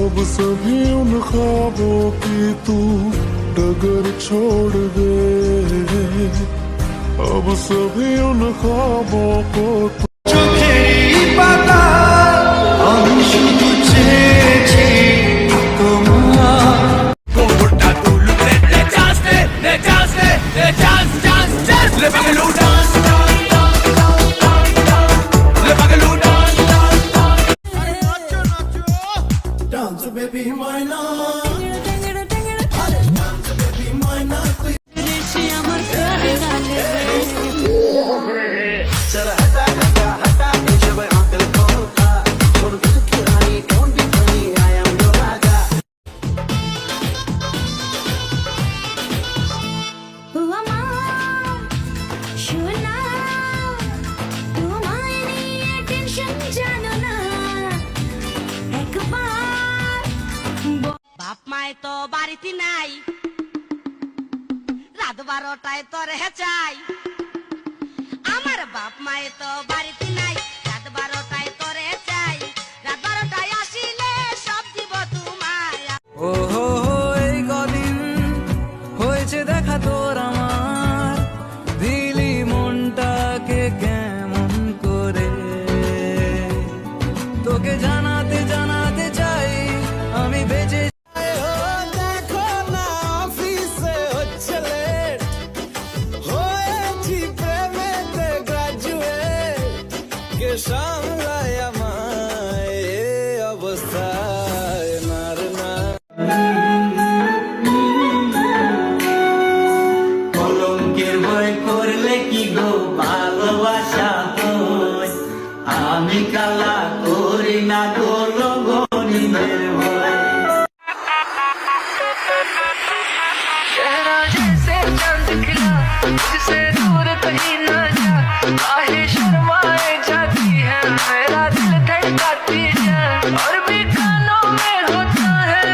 अब सभी उन ख्वाबों की तू डगर छोड़ दे, अब सभी उन ख्वाबों को চোখেরই পাতা আমি শুধু চেয়েছি তোমার কোমরটা দুলতে দে চান্স দে চান্স দে চান্স চান্স চান্স লে পাগলু ডান্স লে পাগলু ডান্স ডান্স বেবি মাইনা ডান্স বেবি মাইনা রেশি আমার কানে কানে चला हटा हटा हटा नीचे बना दिल को छोड़ दे की रानी don't be funny I am your raja ও আমার সোনা তোমায় নিয়ে টেনশন জানো না একবার বাপ মায় তো বাড়িতে নাই রাত 12টায় তোরে চাই আমার বাপ মায়ে তো বাড়িতে নাই রাত 12টায় তোরে চাই রাত 12টায় আসিলে সব দিব তোমায় ও হো হো এই কদিন হয়েছে দেখা তোর আমার দিলি মনটাকে কেমন করে তোকে জানাতে জানাতে চাই আমি বেঁচে দেখো না অফিসে হচ্ছে লেট হয়েছি প্রেমেতে গ্রাজুয়েট কে সামলায় আমায় এ অবস্থায় নার না কলঙ্কের ভয় করলে কি গো ভালোবাসা হয় আমি কালা করি না গো লগনের ভয় शहरा जैसे चांद खिला जिसे दूर कहीं न जा आहे शर्माए जाती है मेरा दिल धड़काती है और भी कानों में होता है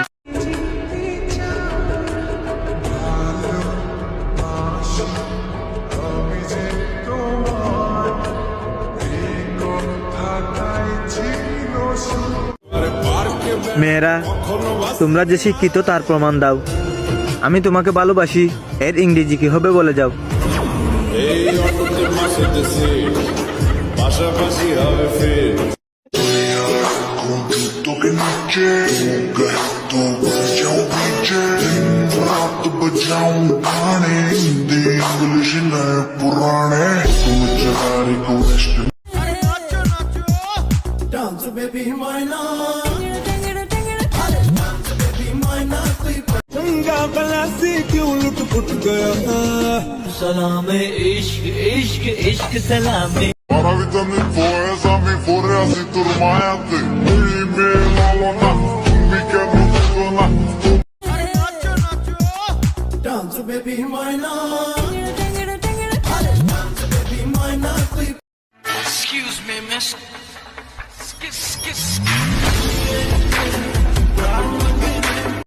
মেয়েরা, তোমরা যে শিক্ষিত তার প্রমাণ দাও। আমি তোমাকে ভালোবাসি এর ইংরেজি কি হবে বলে যাও। এই অন্তিম মাসে দেশে পাশাপাশি হবে ফির तो के नीचे गए तो बज जाऊं पीछे दिन रात बजाऊं गाने हिंदी इंग्लिश नए पुराने तुम चला रिक्वेस्ट डांस बेबी मायना डांस बेबी मायना कोई गंगा बलासी क्यों लुट पुट गया सलामे इश्क इश्क इश्क Salameh Para vitamin poes a mi forrea si turmaiate Ui me lalona, mi che nu tuna dance baby मायना डांस बेबी मायना कोई Excuse me miss